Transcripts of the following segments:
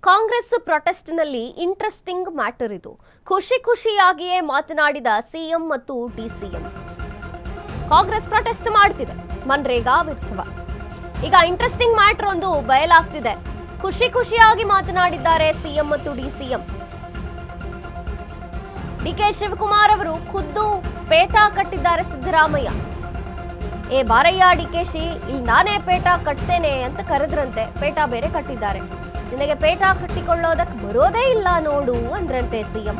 ಕಾಂಗ್ರೆಸ್ ಪ್ರೊಟೆಸ್ಟ್ನಲ್ಲಿ interesting matter ಇದು. ಖುಷಿಯಾಗಿಯೇ ಮಾತನಾಡಿದ ಸಿಎಂ ಮತ್ತು ಡಿಸಿಎಂ. ಕಾಂಗ್ರೆಸ್ ಪ್ರೊಟೆಸ್ಟ್ ಮಾಡ್ತಿದೆ ಮನ್ರೇಗಾ ವಿರುದ್ಧವಾಗಿ. ಈಗ ಇಂಟ್ರೆಸ್ಟಿಂಗ್ ಮ್ಯಾಟರ್ ಒಂದು ಬಯಲಾಗ್ತಿದೆ. ಖುಷಿಯಾಗಿ ಮಾತನಾಡಿದ್ದಾರೆ ಸಿಎಂ ಮತ್ತು ಡಿಸಿಎಂ. ಡಿಕೆ ಶಿವಕುಮಾರ್ ಅವರು ಖುದ್ದು ಪೇಟ ಕಟ್ಟಿದ್ದಾರೆ ಸಿದ್ದರಾಮಯ್ಯ. ಏ ಬಾರಯ್ಯ ಡಿಕೆಶಿ, ಇಲ್ಲಿ ನಾನೇ ಪೇಟ ಕಟ್ತೇನೆ ಅಂತ ಕರೆದ್ರಂತೆ. ಪೇಟ ಬೇರೆ ಕಟ್ಟಿದ್ದಾರೆ. ನಿನಗೆ ಪೇಟ ಕಟ್ಟಿಕೊಳ್ಳೋದಕ್ಕೆ ಬರೋದೇ ಇಲ್ಲ ನೋಡು ಅಂದ್ರಂತೆ ಸಿಎಂ.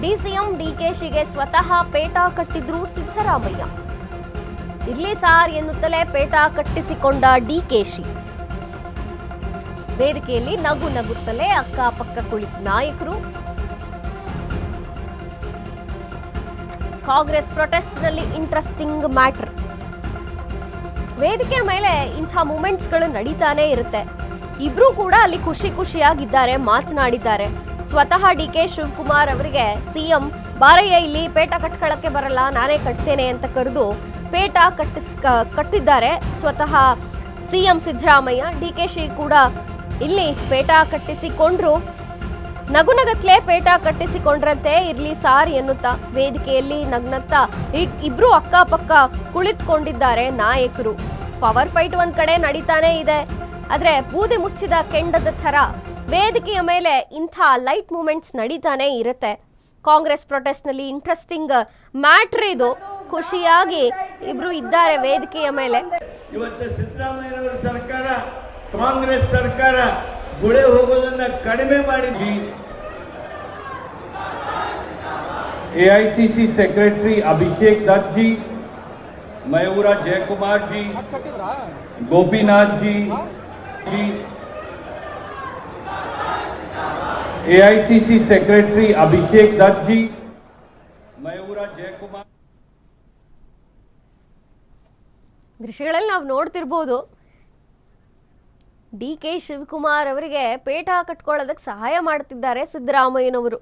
ಡಿಸಿಎಂ ಡಿಕೆಶಿಗೆ ಸ್ವತಃ ಪೇಟ ಕಟ್ಟಿದ್ರು ಸಿದ್ದರಾಮಯ್ಯ. ಇರ್ಲಿ ಸಾರ್ ಎನ್ನುತ್ತಲೇ ಪೇಟ ಕಟ್ಟಿಸಿಕೊಂಡ ಡಿಕೆಶಿ. ವೇದಿಕೆಯಲ್ಲಿ ನಗುತ್ತಲೇ ಅಕ್ಕಪಕ್ಕ ಕುಳಿತ ನಾಯಕರು. ಕಾಂಗ್ರೆಸ್ ಪ್ರೊಟೆಸ್ಟ್ನಲ್ಲಿ ಇಂಟ್ರೆಸ್ಟಿಂಗ್ ಮ್ಯಾಟರ್. ವೇದಿಕೆ ಮೇಲೆ ಇಂಥ ಮೂಮೆಂಟ್ಸ್ಗಳು ನಡೀತಾನೆ ಇರುತ್ತೆ. ಇಬ್ರು ಕೂಡ ಅಲ್ಲಿ ಖುಷಿಯಾಗಿದ್ದಾರೆ, ಮಾತನಾಡಿದ್ದಾರೆ. ಸ್ವತಃ ಡಿಕೆ ಶಿವಕುಮಾರ್ ಅವರಿಗೆ ಸಿಎಂ ಬಾರಯ್ಯ ಇಲ್ಲಿ ಪೇಟ ಕಟ್ಕೊಳ್ಳಕ್ಕೆ ಬರಲ್ಲ, ನಾನೇ ಕಟ್ತೇನೆ ಅಂತ ಕರೆದು ಪೇಟ ಕಟ್ಟಿದ್ದಾರೆ ಸ್ವತಃ ಸಿಎಂ ಸಿದ್ದರಾಮಯ್ಯ. ಡಿಕೆಶಿ ಕೂಡ ಇಲ್ಲಿ ಪೇಟ ಕಟ್ಟಿಸಿಕೊಂಡ್ರು. ನಗುತ್ತಲೇ ಪೇಟ ಕಟ್ಟಿಸಿಕೊಂಡ್ರಂತೆ. ಇರ್ಲಿ ಸಾರ್ ಎನ್ನುತ್ತಾ ವೇದಿಕೆಯಲ್ಲಿ ನಗ್ನಗ್ತಾ ಇಬ್ರು ಅಕ್ಕಪಕ್ಕ ಕುಳಿತುಕೊಂಡಿದ್ದಾರೆ ನಾಯಕರು. ಪವರ್ ಫೈಟ್ ಒಂದ್ ಕಡೆ ನಡೀತಾನೆ ಇದೆ. ಆದ್ರೆ ಬೂದಿ ಮುಚ್ಚಿದ ಕೆಂಡದ ಥರ ವೇದಿಕೆಯ ಮೇಲೆ ಇಂಥ ಲೈಟ್ ಮೂಮೆಂಟ್ಸ್ ನಡೀತಾನೆ ಇರುತ್ತೆ. ಕಾಂಗ್ರೆಸ್ ಪ್ರೊಟೆಸ್ಟ್ನಲ್ಲಿ ಇಂಟ್ರೆಸ್ಟಿಂಗ್ ಮ್ಯಾಟ್ರ್ ಇದು. ಖುಷಿಯಾಗಿ ಇಬ್ರು ಇದ್ದಾರೆ ವೇದಿಕೆಯ ಮೇಲೆ. ಇವತ್ತು ಸಿದ್ದರಾಮಯ್ಯನವರ ಸರ್ಕಾರ, ಕಾಂಗ್ರೆಸ್ ಸರ್ಕಾರ ಗುಳೆ ಹೋಗೋದನ್ನ ಕಡಿಮೆ ಮಾಡಿದ್ವಿ. एआईसीसी सेक्रेटरी अभिषेक दत्त जी, मयूरा जयकुमार जी, गोपीनाथ जी, एआईसीसी सेक्रेटरी अभिषेक दत्त जी, मयूरा जयकुमार. ದೃಶ್ಯಗಳಲ್ಲಿ ನಾವು ನೋಡ್ತಿರ್ಬೋದು, ಡಿಕೆ ಶಿವಕುಮಾರ್ ಅವರಿಗೆ ಪೇಟ ಕಟ್ಕೊಳ್ಳೋದಕ್ಕೆ ಸಹಾಯ ಮಾಡ್ತಿದ್ದಾರೆ ಸಿದ್ದರಾಮಯ್ಯನವರು.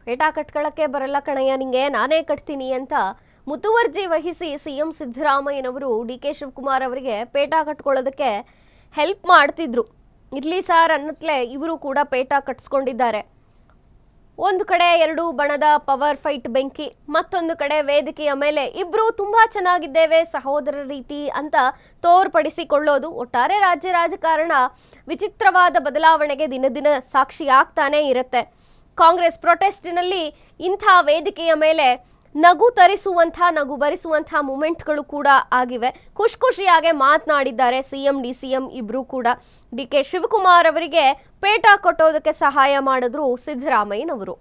ಪೇಟ ಕಟ್ಕೊಳ್ಳೋಕ್ಕೆ ಬರಲ್ಲ ಕಣಯ್ಯ ನಿಂಗೆ, ನಾನೇ ಕಟ್ತೀನಿ ಅಂತ ಮುತುವರ್ಜಿ ವಹಿಸಿ ಸಿಎಂ ಸಿದ್ದರಾಮಯ್ಯನವರು ಡಿಕೆ ಶಿವಕುಮಾರ್ ಅವರಿಗೆ ಪೇಟ ಕಟ್ಕೊಳ್ಳೋದಕ್ಕೆ ಹೆಲ್ಪ್ ಮಾಡ್ತಿದ್ರು. ಇರ್ಲಿ ಸಾರ್ ಅನ್ನತ್ಲೆ ಇವರು ಕೂಡ ಪೇಟ ಕಟ್ಸ್ಕೊಂಡಿದ್ದಾರೆ. ಒಂದು ಕಡೆ ಎರಡು ಬಣದ ಪವರ್ ಫೈಟ್ ಬೆಂಕಿ, ಮತ್ತೊಂದು ಕಡೆ ವೇದಿಕೆಯ ಮೇಲೆ ಇಬ್ರು ತುಂಬಾ ಚೆನ್ನಾಗಿದ್ದೇವೆ ಸಹೋದರ ರೀತಿ ಅಂತ ತೋರ್ಪಡಿಸಿಕೊಳ್ಳೋದು. ಒಟ್ಟಾರೆ ರಾಜ್ಯ ರಾಜಕಾರಣ ವಿಚಿತ್ರವಾದ ಬದಲಾವಣೆಗೆ ದಿನ ಸಾಕ್ಷಿ ಆಗ್ತಾನೆ ಇರುತ್ತೆ. ಕಾಂಗ್ರೆಸ್ ಪ್ರೊಟೆಸ್ಟ್ನಲ್ಲಿ ಇಂಥ ವೇದಿಕೆಯ ಮೇಲೆ ನಗು ಬರಿಸುವಂಥ ಮೂಮೆಂಟ್ಗಳು ಕೂಡ ಆಗಿವೆ. ಖುಷಿಯಾಗೆ ಮಾತನಾಡಿದ್ದಾರೆ ಸಿಎಂ ಡಿಸಿಎಂ ಇಬ್ರು ಕೂಡ. ಡಿಕೆ ಶಿವಕುಮಾರ್ ಅವರಿಗೆ ಪೇಟ ಕೊಟ್ಟೋದಕ್ಕೆ ಸಹಾಯ ಮಾಡಿದ್ರು ಸಿದ್ದರಾಮಯ್ಯನವರು.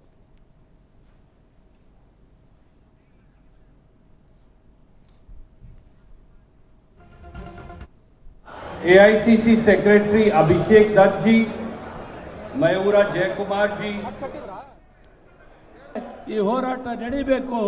एआईसीसी सेक्रेटरी अभिषेक दत्त जी, मयूरा जयकुमार जी. ಈ ಹೋರಾಟ ನಡೀಬೇಕು.